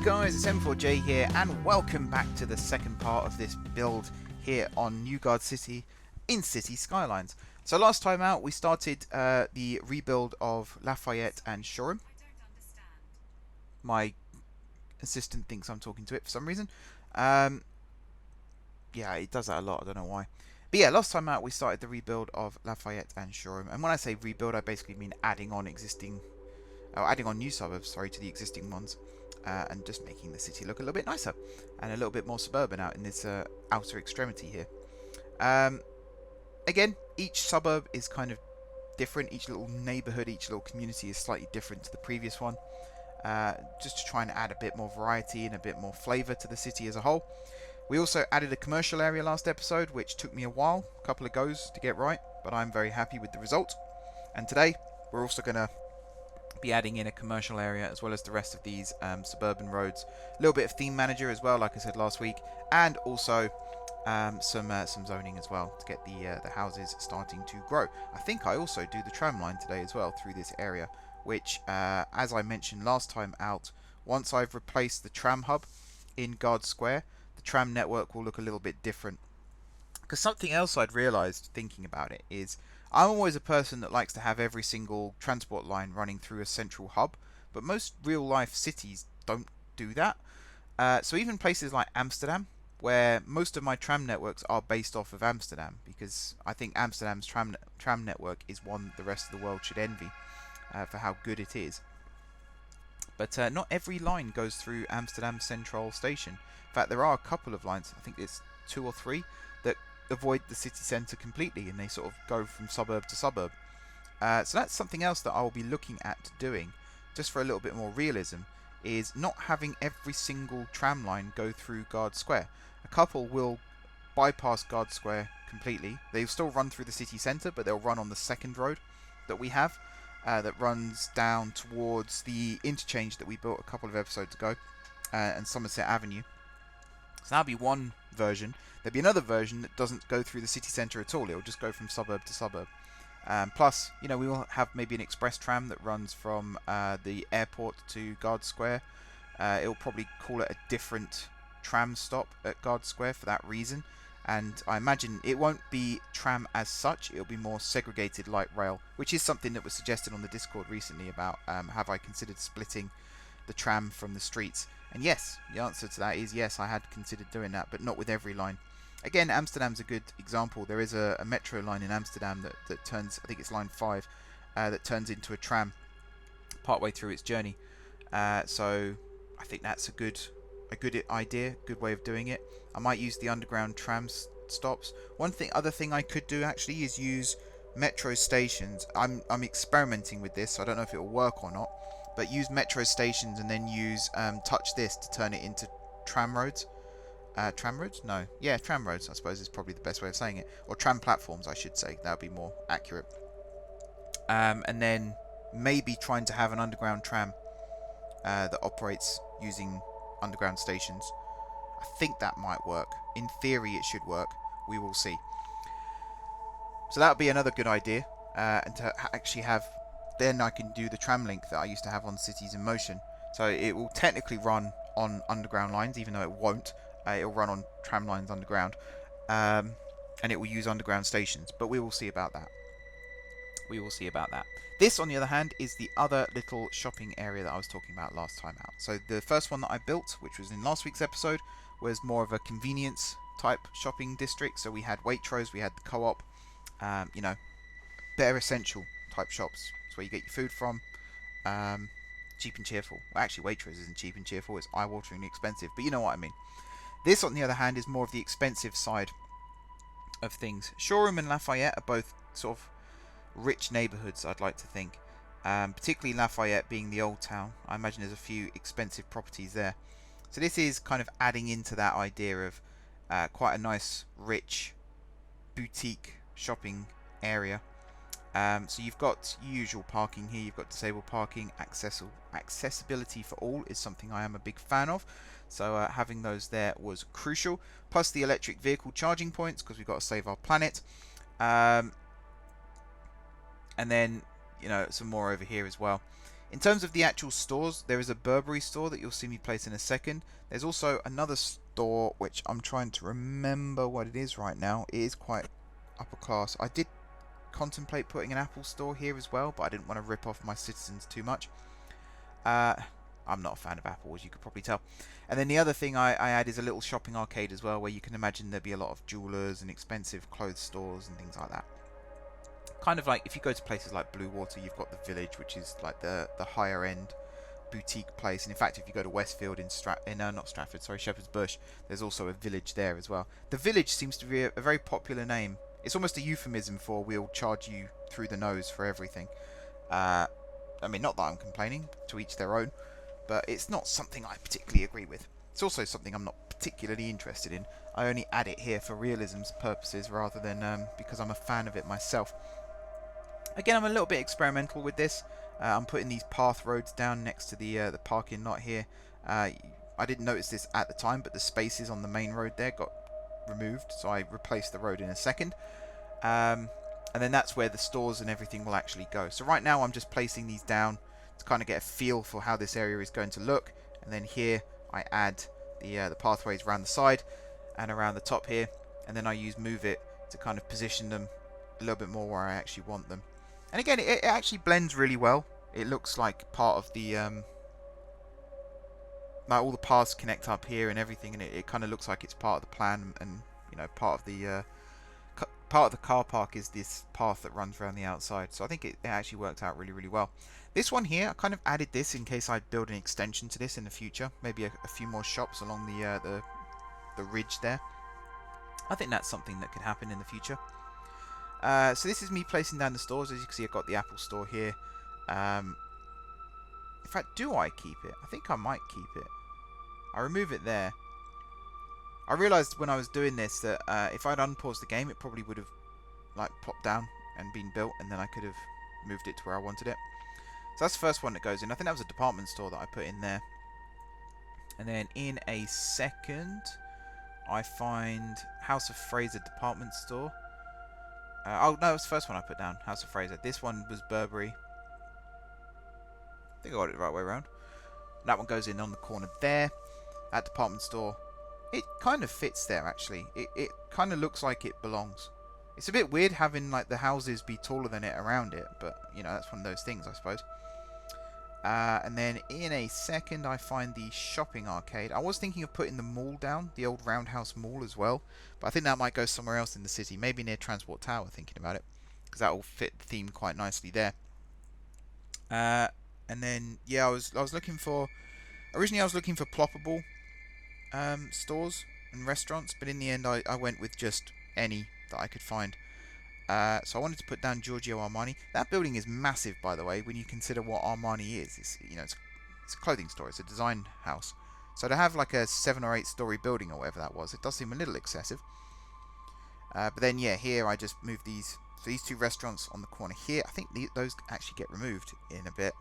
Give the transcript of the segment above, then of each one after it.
guys, it's M4J here, and welcome back to the second part of this build here on New Gardcity in City Skylines. So last time out we started the rebuild of Lafayette and Shoreham. My assistant thinks I'm talking to it for some reason. Yeah, it does that a lot, I don't know why. But yeah, last time out we started the rebuild of Lafayette and Shoreham, and when I say rebuild I basically mean adding on new suburbs, sorry, to the existing ones. And just making the city look a little bit nicer and a little bit more suburban out in this outer extremity here. Again, each suburb is kind of different. Each little neighborhood, each little community is slightly different to the previous one. Just to try and add a bit more variety and a bit more flavor to the city as a whole. We also added a commercial area last episode, which took me a while, a couple of goes to get right, but I'm very happy with the result. And today, we're also going to be adding in a commercial area as well as the rest of these suburban roads. A little bit of theme manager as well, like I said last week, and also some zoning as well to get the houses starting to grow. I think I also do the tram line today as well through this area, which as I mentioned last time out, once I've replaced the tram hub in Guard Square, the tram network will look a little bit different. Because something else I'd realised thinking about it is I'm always a person that likes to have every single transport line running through a central hub, but most real life cities don't do that. So even places like Amsterdam, where most of my tram networks are based off of Amsterdam, because I think Amsterdam's tram network is one the rest of the world should envy for how good it is. But not every line goes through Amsterdam Central Station. In fact, there are a couple of lines, I think it's 2 or 3, that avoid the city centre completely, and they sort of go from suburb to suburb. So that's something else that I'll be looking at doing, just for a little bit more realism, is not having every single tram line go through Guard Square. A couple will bypass Guard Square completely. They'll still run through the city centre, but they'll run on the second road that we have, that runs down towards the interchange that we built a couple of episodes ago, and Somerset Avenue. So that'll be one version. There'll be another version that doesn't go through the city centre at all. It'll just go from suburb to suburb. Plus, you know, we will have maybe an express tram that runs from the airport to Guard Square. It'll probably call it a different tram stop at Guard Square for that reason. And I imagine it won't be tram as such. It'll be more segregated light rail, which is something that was suggested on the Discord recently about have I considered splitting the tram from the streets. And yes, the answer to that is yes, I had considered doing that, but not with every line. Again, Amsterdam's a good example. There is a metro line in Amsterdam that turns, I think it's line 5, that turns into a tram partway through its journey. So I think that's a good idea, good way of doing it. I might use the underground tram stops. Other thing I could do actually is use metro stations. I'm experimenting with this, so I don't know if it will work or not. But use metro stations and then use touch this to turn it into tram roads. Tram roads? No. Yeah, tram roads, I suppose, is probably the best way of saying it. Or tram platforms, I should say. That would be more accurate. And then maybe trying to have an underground tram that operates using underground stations. I think that might work. In theory, it should work. We will see. So that would be another good idea. And to actually have... Then I can do the tram link that I used to have on Cities in Motion. So it will technically run on underground lines, even though it won't. It will run on tram lines underground. And it will use underground stations. But we will see about that. We will see about that. This, on the other hand, is the other little shopping area that I was talking about last time out. So the first one that I built, which was in last week's episode, was more of a convenience type shopping district. So we had Waitrose, we had the Co-op, you know, bare essential type shops. It's where you get your food from, cheap and cheerful. Well, actually, Waitrose isn't cheap and cheerful. It's eye-wateringly expensive, but you know what I mean. This, on the other hand, is more of the expensive side of things. Shoreham and Lafayette are both sort of rich neighbourhoods, I'd like to think. Particularly Lafayette being the old town. I imagine there's a few expensive properties there. So this is kind of adding into that idea of quite a nice, rich, boutique shopping area. So you've got usual parking here, you've got disabled parking, accessibility for all is something I am a big fan of. So having those there was crucial. Plus the electric vehicle charging points, because we've got to save our planet. And then, you know, some more over here as well. In terms of the actual stores, there is a Burberry store that you'll see me place in a second. There's also another store which I'm trying to remember what it is right now. It is quite upper class. I did contemplate putting an Apple store here as well, but I didn't want to rip off my citizens too much. I'm not a fan of Apple, as you could probably tell. And then the other thing I add is a little shopping arcade as well, where you can imagine there'd be a lot of jewelers and expensive clothes stores and things like that. Kind of like if you go to places like Blue Water, you've got the Village, which is like the higher end boutique place. And in fact, if you go to Westfield in Shepherd's Bush, there's also a Village there as well. The Village seems to be a very popular name. It's almost a euphemism for we'll charge you through the nose for everything. I mean, not that I'm complaining, to each their own, but it's not something I particularly agree with. It's also something I'm not particularly interested in. I only add it here for realism's purposes rather than because I'm a fan of it myself. Again, I'm a little bit experimental with this. I'm putting these path roads down next to the parking lot here. I didn't notice this at the time, but the spaces on the main road there got removed, so I replaced the road in a second. And then that's where the stores and everything will actually go. So right now I'm just placing these down to kind of get a feel for how this area is going to look. And then here I add the pathways around the side and around the top here. And then I use Move It to kind of position them a little bit more where I actually want them. And again, it actually blends really well. It looks like part of the like all the paths connect up here and everything, and it kind of looks like it's part of the plan, and you know, part of the car park is this path that runs around the outside. So I think it actually worked out really, really well. This one here, I kind of added this in case I build an extension to this in the future, maybe a few more shops along the ridge there. I think that's something that could happen in the future. So this is me placing down the stores. As you can see, I've got the Apple store here. In fact, do I keep it? I think I might keep it. I remove it there. I realised when I was doing this that if I'd unpaused the game, it probably would have like plopped down and been built, and then I could have moved it to where I wanted it. So that's the first one that goes in. I think that was a department store that I put in there. And then in a second, I find House of Fraser department store. Oh no, it was the first one I put down, House of Fraser. This one was Burberry. I think I got it the right way around. That one goes in on the corner there. That department store, it kind of fits there actually. It kind of looks like it belongs. It's a bit weird having like the houses be taller than it around it, but you know, that's one of those things, I suppose. And then in a second I find the shopping arcade. I was thinking of putting the mall down, the old Roundhouse Mall as well, but I think that might go somewhere else in the city, maybe near Transport Tower, thinking about it, because that will fit the theme quite nicely there. And then yeah, I was looking for, originally I was looking for ploppable stores and restaurants, but in the end I went with just any that I could find. So I wanted to put down Giorgio Armani. That building is massive, by the way, when you consider what Armani is. It's, you know, it's a clothing store. It's a design house. So to have like a 7 or 8 story building or whatever that was, it does seem a little excessive. But then yeah, here I just moved these two restaurants on the corner here. I think those actually get removed in a bit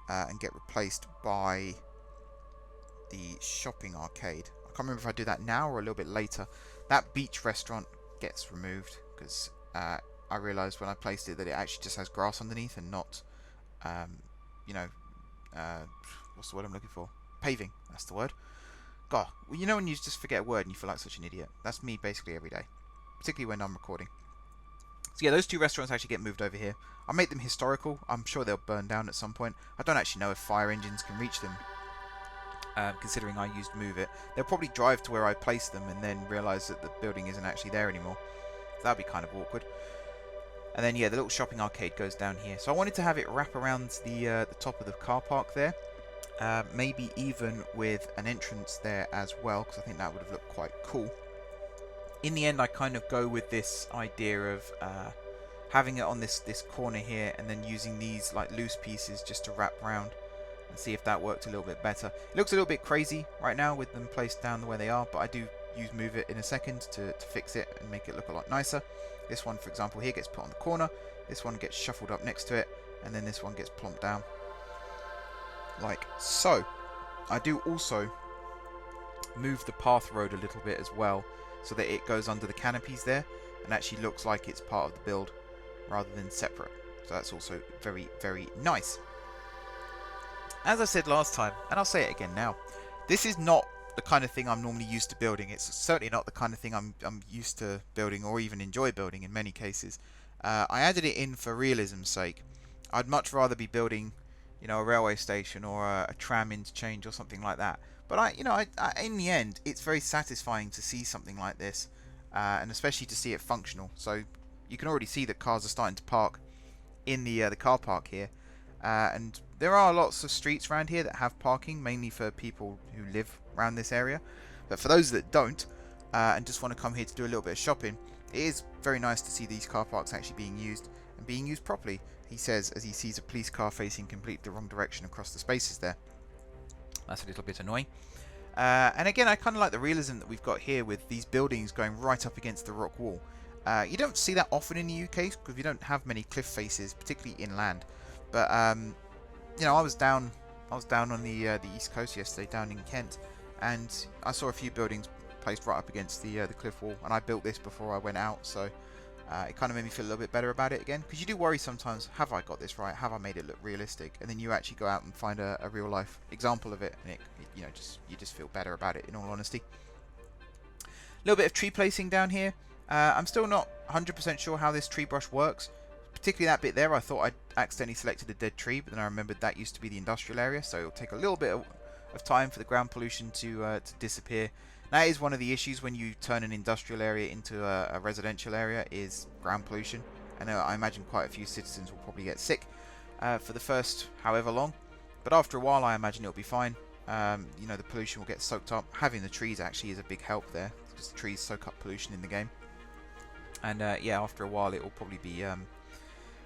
and get replaced by the shopping arcade. I can't remember if I do that now or a little bit later. That beach restaurant gets removed because I realised when I placed it that it actually just has grass underneath and not, you know, what's the word I'm looking for? Paving, that's the word. God, well, you know when you just forget a word and you feel like such an idiot? That's me basically every day, particularly when I'm recording. So yeah, those two restaurants actually get moved over here. I make them historical. I'm sure they'll burn down at some point. I don't actually know if fire engines can reach them, considering I used Move It. They'll probably drive to where I placed them and then realise that the building isn't actually there anymore. So that'd be kind of awkward. And then yeah, the little shopping arcade goes down here. So I wanted to have it wrap around the top of the car park there. Maybe even with an entrance there as well, because I think that would have looked quite cool. In the end, I kind of go with this idea of having it on this corner here and then using these like loose pieces just to wrap around and see if that worked a little bit better. It looks a little bit crazy right now with them placed down the way they are, but I do use Move It in a second to fix it and make it look a lot nicer. This one, for example, here gets put on the corner. This one gets shuffled up next to it, and then this one gets plonked down like so. I do also move the path road a little bit as well, so that it goes under the canopies there and actually looks like it's part of the build rather than separate. So that's also very, very nice. As I said last time, and I'll say it again now, this is not the kind of thing I'm normally used to building. It's certainly not the kind of thing I'm used to building or even enjoy building in many cases. I added it in for realism's sake. I'd much rather be building, a railway station or a tram interchange or something like that. But in the end, it's very satisfying to see something like this, and especially to see it functional. So you can already see that cars are starting to park in the car park here, and there are lots of streets around here that have parking, mainly for people who live around this area. But for those that don't, and just want to come here to do a little bit of shopping, it is very nice to see these car parks actually being used, and being used properly, he says, as he sees a police car facing completely the wrong direction across the spaces there. That's a little bit annoying. And again, I kind of like the realism that we've got here with these buildings going right up against the rock wall. You don't see that often in the UK because we don't have many cliff faces, particularly inland. But I was down on the east coast yesterday, down in Kent, and I saw a few buildings placed right up against the cliff wall. And I built this before I went out, so it kind of made me feel a little bit better about it again. Because you do worry sometimes: have I got this right? Have I made it look realistic? And then you actually go out and find a real life example of it, and you just feel better about it. In all honesty, a little bit of tree placing down here. I'm still not 100% sure how this tree brush works. Particularly that bit there, I thought I'd accidentally selected a dead tree, but then I remembered that used to be the industrial area, so it'll take a little bit of time for the ground pollution to disappear. That is one of the issues when you turn an industrial area into a residential area, is ground pollution. And I imagine quite a few citizens will probably get sick for the first however long, but after a while I imagine it'll be fine. The pollution will get soaked up. Having the trees actually is a big help there, because the trees soak up pollution in the game. And after a while it will probably be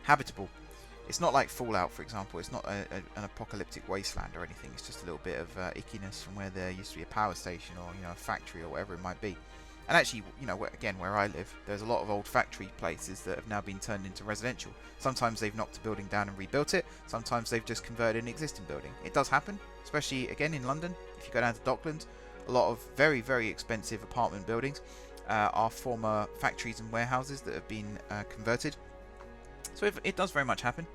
habitable. It's not like Fallout, for example. It's not an apocalyptic wasteland or anything. It's just a little bit of ickiness from where there used to be a power station or a factory or whatever it might be. And actually, again, where I live, there's a lot of old factory places that have now been turned into residential. Sometimes they've knocked a building down and rebuilt it. Sometimes they've just converted an existing building. It does happen, especially again in London. If you go down to Docklands, a lot of very, very expensive apartment buildings are former factories and warehouses that have been converted. So it does very much happen,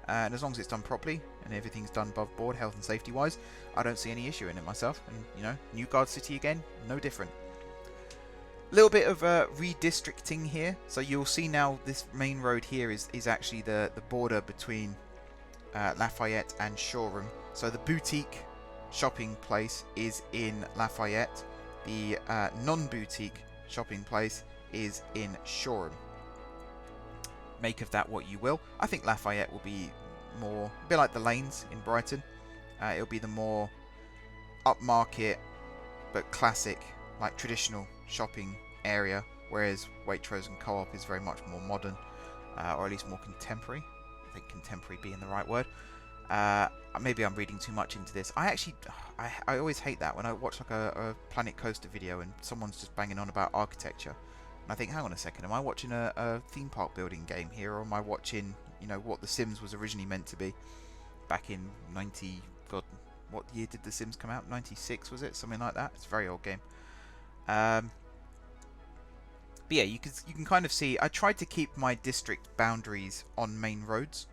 and as long as it's done properly and everything's done above board, health and safety wise, I don't see any issue in it myself. And New Gardcity again, no different. A little bit of redistricting here. So you'll see now this main road here is actually the border between Lafayette and Shoreham. So the boutique shopping place is in Lafayette. The non-boutique shopping place is in Shoreham. Make of that what you will. I think Lafayette will be more, a bit like the lanes in Brighton. It'll be the more upmarket but classic, like traditional shopping area, whereas Waitrose and Co-op is very much more modern, or at least more contemporary. I think contemporary being the right word. Maybe I'm reading too much into this. I always hate that when I watch like a Planet Coaster video and someone's just banging on about architecture. And I think, hang on a second, am I watching a theme park building game here, or am I watching, what The Sims was originally meant to be back in 90... God, what year did The Sims come out? 96, was it? Something like that. It's a very old game. But yeah, you can kind of see, I tried to keep my district boundaries on main roads.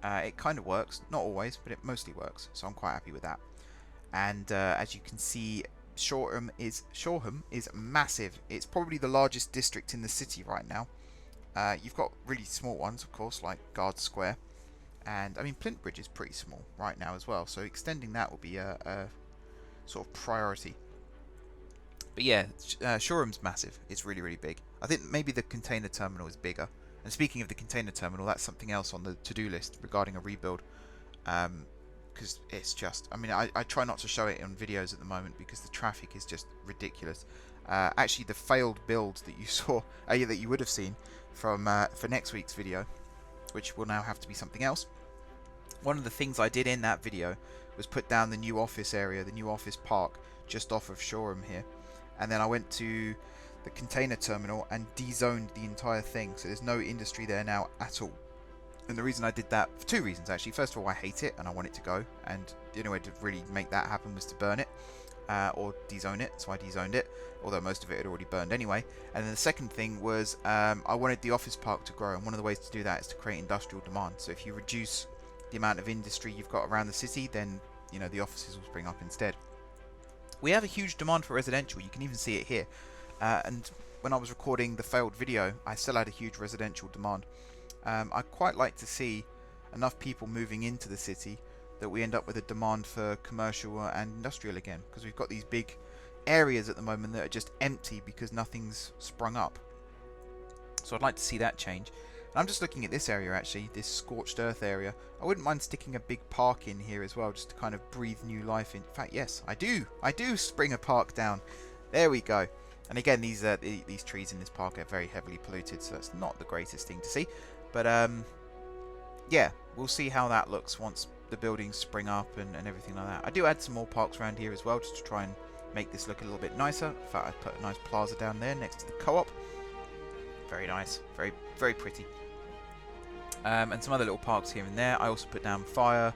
It kind of works. Not always, but it mostly works. So I'm quite happy with that. And as you can see, Shoreham is massive. It's probably the largest district in the city right now. You've got really small ones, of course, like Guard Square, and I mean Plint Bridge is pretty small right now as well. So extending that will be a sort of priority. But yeah, Shoreham's massive. It's really, really big. I think maybe the container terminal is bigger. And speaking of the container terminal, that's something else on the to-do list regarding a rebuild. Because it's just, I mean, I try not to show it on videos at the moment because the traffic is just ridiculous. Actually, the failed build that you saw, that you would have seen from for next week's video, which will now have to be something else. One of the things I did in that video was put down the new office area, the new office park, just off of Shoreham here. And then I went to the container terminal and dezoned the entire thing, so there's no industry there now at all. And the reason I did that, for two reasons actually. First of all, I hate it and I want it to go, and the only way to really make that happen was to burn it, or dezone it, so I dezoned it, although most of it had already burned anyway. And then the second thing was I wanted the office park to grow, and one of the ways to do that is to create industrial demand. So if you reduce the amount of industry you've got around the city, then you know the offices will spring up instead. We have a huge demand for residential. You can even see it here. And when I was recording the failed video, I still had a huge residential demand. I'd quite like to see enough people moving into the city that we end up with a demand for commercial and industrial again, because we've got these big areas at the moment that are just empty because nothing's sprung up. So I'd like to see that change. And I'm just looking at this area actually, this scorched earth area. I wouldn't mind sticking a big park in here as well, just to kind of breathe new life in. In fact, yes, I do spring a park down. There we go. And again, these trees in this park are very heavily polluted, so that's not the greatest thing to see. But yeah, we'll see how that looks once the buildings spring up and everything like that. I do add some more parks around here as well, just to try and make this look a little bit nicer. In fact, I put a nice plaza down there next to the co-op. Very nice, very, very pretty. And some other little parks here and there. I also put down fire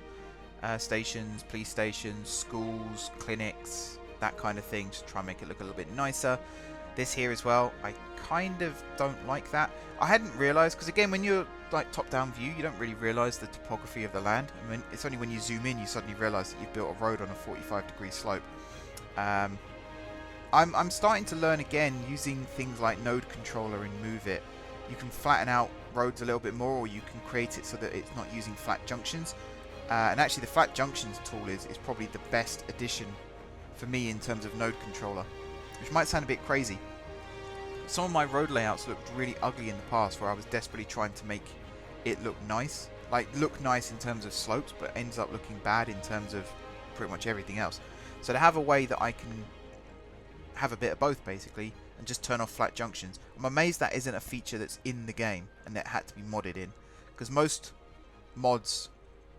stations, police stations, schools, clinics, that kind of thing, just to try and make it look a little bit nicer. This here as well, I kind of don't like that. I hadn't realised, because again, when you're like top-down view, you don't really realise the topography of the land. I mean, it's only when you zoom in you suddenly realise that you've built a road on a 45-degree slope. I'm starting to learn again using things like Node Controller and Move It. You can flatten out roads a little bit more, or you can create it so that it's not using flat junctions. And actually the flat junctions tool is probably the best addition for me in terms of Node Controller, which might sound a bit crazy. Some of my road layouts looked really ugly in the past, where I was desperately trying to make it look nice. Like, look nice in terms of slopes, but ends up looking bad in terms of pretty much everything else. So to have a way that I can have a bit of both, basically, and just turn off flat junctions. I'm amazed that isn't a feature that's in the game, and that had to be modded in. Because most mods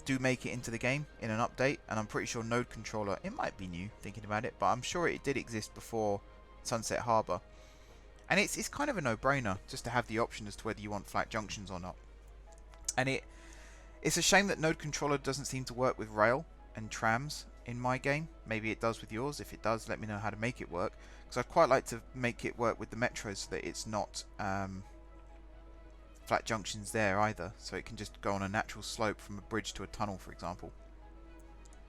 do make it into the game in an update, and I'm pretty sure Node Controller, it might be new, thinking about it, but I'm sure it did exist before Sunset Harbour. And it's kind of a no-brainer just to have the option as to whether you want flat junctions or not. And it's a shame that Node Controller doesn't seem to work with rail and trams in my game. Maybe it does with yours. If it does, let me know how to make it work, because I'd quite like to make it work with the metros so that it's not flat junctions there either, so it can just go on a natural slope from a bridge to a tunnel, for example.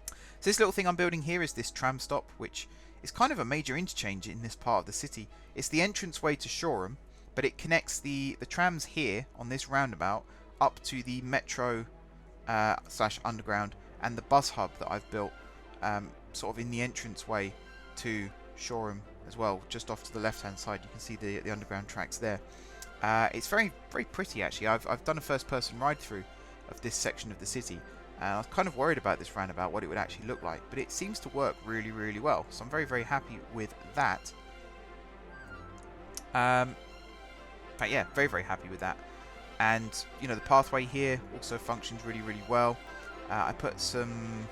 So this little thing I'm building here is this Tram Stop, which is kind of a major interchange in this part of the city. It's the entranceway to Shoreham, but it connects the trams here on this roundabout up to the metro slash underground and the bus hub that I've built sort of in the entranceway to Shoreham as well, just off to the left hand side. You can see the underground tracks there. It's very, very pretty actually. I've done a first person ride through of this section of the city. I was kind of worried about this roundabout, what it would actually look like, but it seems to work really, really well. So I'm very, very happy with that. But yeah, very, very happy with that. And you know, the pathway here also functions really, really well. I put some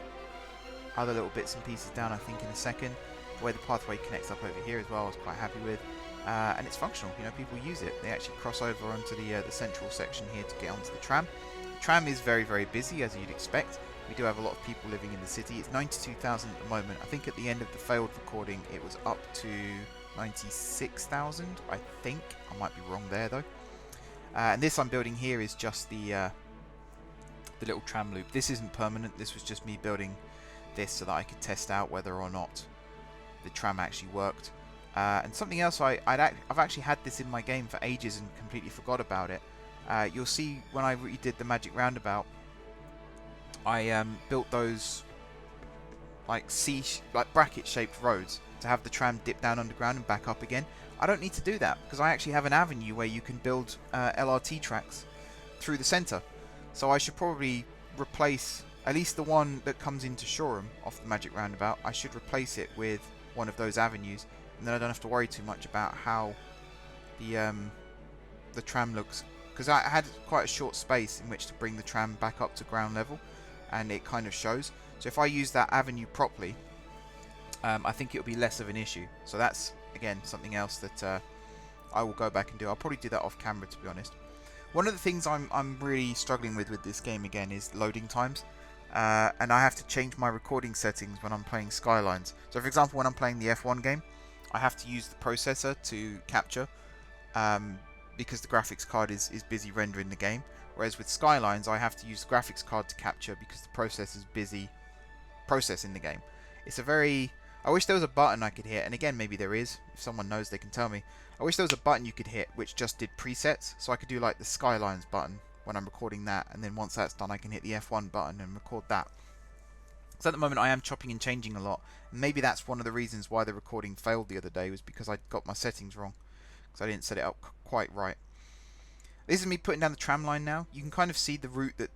other little bits and pieces down, I think, in a second. The way the pathway connects up over here as well, I was quite happy with. And it's functional. You know, people use it. They actually cross over onto the central section here to get onto the tram. The tram is very, very busy, as you'd expect. We do have a lot of people living in the city. It's 92,000 at the moment. I think at the end of the failed recording, it was up to 96,000, I think. I might be wrong there, though. And this I'm building here is just the little tram loop. This isn't permanent. This was just me building this so that I could test out whether or not the tram actually worked. And something else, I've actually had this in my game for ages and completely forgot about it. You'll see when I redid the Magic Roundabout, I built those like bracket-shaped roads to have the tram dip down underground and back up again. I don't need to do that because I actually have an avenue where you can build LRT tracks through the centre. So I should probably replace at least the one that comes into Shoreham off the Magic Roundabout. I should replace it with one of those avenues, and then I don't have to worry too much about how the tram looks, because I had quite a short space in which to bring the tram back up to ground level, and it kind of shows. So if I use that avenue properly, I think it'll be less of an issue. So that's again something else that I will go back and do. I'll probably do that off camera, to be honest. One of the things I'm really struggling with this game again is loading times. And I have to change my recording settings when I'm playing Skylines. So for example, when I'm playing the F1 game, I have to use the processor to capture because the graphics card is busy rendering the game. Whereas with Skylines, I have to use the graphics card to capture because the process is busy processing the game. It's a very... I wish there was a button I could hit, and again, maybe there is. If someone knows, they can tell me. I wish there was a button you could hit which just did presets, so I could do like the Skylines button when I'm recording that, and then once that's done, I can hit the F1 button and record that. So at the moment, I am chopping and changing a lot. Maybe that's one of the reasons why the recording failed the other day, was because I got my settings wrong, because I didn't set it up quite right. This is me putting down the tram line now. You can kind of see the route that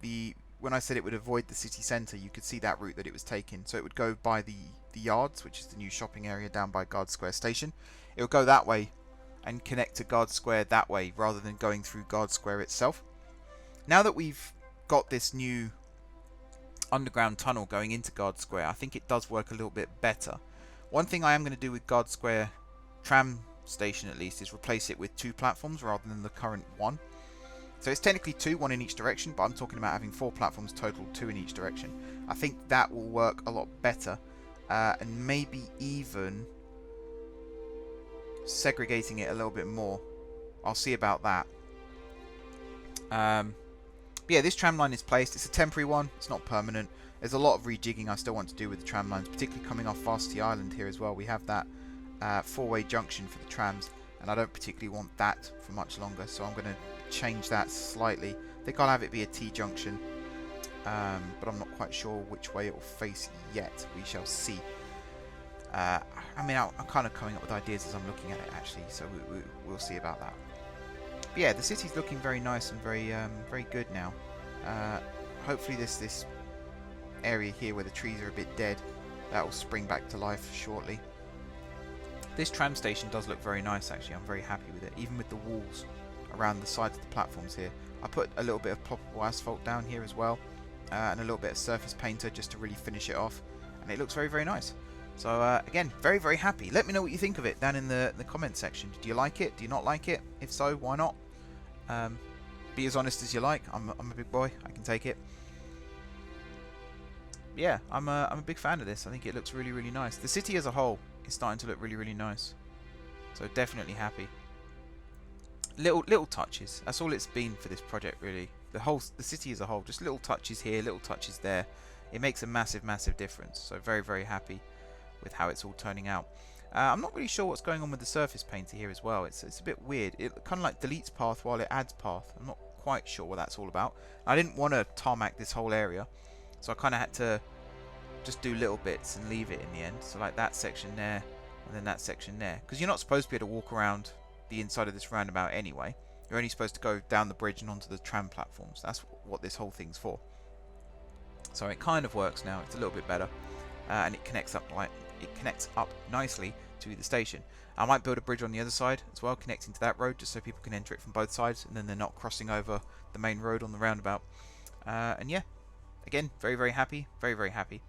when I said it would avoid the city centre, you could see that route that it was taking. So it would go by the yards, which is the new shopping area down by Guard Square Station. It would go that way and connect to Guard Square that way, rather than going through Guard Square itself. Now that we've got this new underground tunnel going into Guard Square, I think it does work a little bit better. One thing I am going to do with Guard Square Tram Station, at least, is replace it with 2 platforms rather than the current 1. So it's technically 2, 1 in each direction, but I'm talking about having 4 platforms total, 2 in each direction. I think that will work a lot better, and maybe even segregating it a little bit more. I'll see about that. But yeah, this tram line is placed. It's a temporary one. It's not permanent. There's a lot of rejigging I still want to do with the tram lines, particularly coming off Varsity Island here as well. We have that 4-way junction for the trams, and I don't particularly want that for much longer, so I'm going to change that slightly. I think I'll have it be a T-junction, but I'm not quite sure which way it will face yet. We shall see. I mean, I'm kind of coming up with ideas as I'm looking at it, actually, so we'll see about that. But yeah, the city's looking very nice and very good now. Hopefully this area here where the trees are a bit dead, that will spring back to life shortly. This tram station does look very nice, actually. I'm very happy with it, even with the walls around the sides of the platforms here. I put a little bit of ploppable asphalt down here as well, and a little bit of surface painter just to really finish it off, and it looks very nice. So again, very happy. Let me know what you think of it down in the comment section. Do you like it? Do you not like it? If so, why not? Be as honest as you like. I'm a big boy. I can take it. Yeah, I'm a big fan of this. I think it looks really nice. The city as a whole is starting to look really nice. So definitely happy. Little touches. That's all it's been for this project, really. The city as a whole, just little touches here, little touches there. It makes a massive difference. So very happy with how it's all turning out. I'm not really sure what's going on with the surface painter here as well. It's a bit weird. It kind of like deletes path while it adds path. I'm not quite sure what that's all about. I didn't want to tarmac this whole area, so I kind of had to just do little bits and leave it in the end. So like that section there, and then that section there. Because you're not supposed to be able to walk around the inside of this roundabout anyway. You're only supposed to go down the bridge and onto the tram platforms. That's what this whole thing's for. So it kind of works now. It's a little bit better, and it connects up nicely to the station. I might build a bridge on the other side as well, connecting to that road, just so people can enter it from both sides, and then they're not crossing over the main road on the roundabout. And yeah, again, very happy, very happy.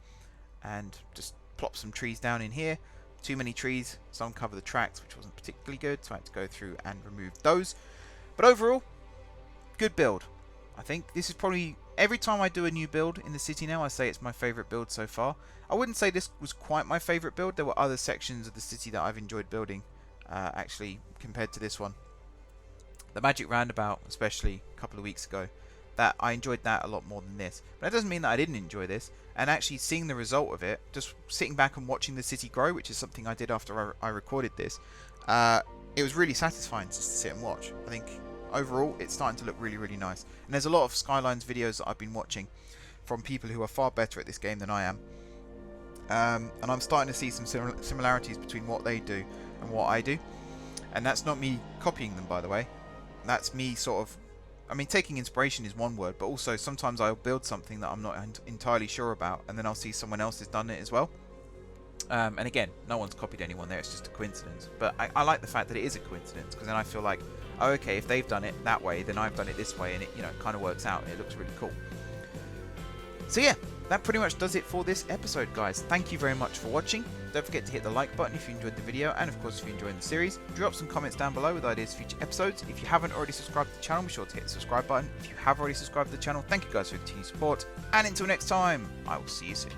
And just plop some trees down in here. Too many trees, some cover the tracks, which wasn't particularly good, so I had to go through and remove those. But overall, good build. I think this is probably, every time I do a new build in the city now, I say it's my favourite build so far. I wouldn't say this was quite my favourite build. There were other sections of the city that I've enjoyed building, actually, compared to this one. The Magic Roundabout, especially a couple of weeks ago, that I enjoyed that a lot more than this. But that doesn't mean that I didn't enjoy this. And actually seeing the result of it, just sitting back and watching the city grow, which is something I did after I recorded this, it was really satisfying just to sit and watch. I think overall it's starting to look really nice. And there's a lot of Skylines videos that I've been watching from people who are far better at this game than I am. And I'm starting to see some similarities between what they do and what I do. And that's not me copying them, by the way. That's me sort of, I mean, taking inspiration is one word, but also sometimes I'll build something that I'm not entirely sure about, and then I'll see someone else has done it as well. And again, no one's copied anyone there, it's just a coincidence. But I like the fact that it is a coincidence, because then I feel like, oh, okay, if they've done it that way, then I've done it this way, and it, you know, kind of works out, and it looks really cool. So yeah, that pretty much does it for this episode, guys. Thank you very much for watching. Don't forget to hit the like button if you enjoyed the video, and of course if you're enjoying the series. Drop some comments down below with ideas for future episodes. If you haven't already subscribed to the channel, be sure to hit the subscribe button. If you have already subscribed to the channel, thank you guys for your continued support, and until next time, I will see you soon.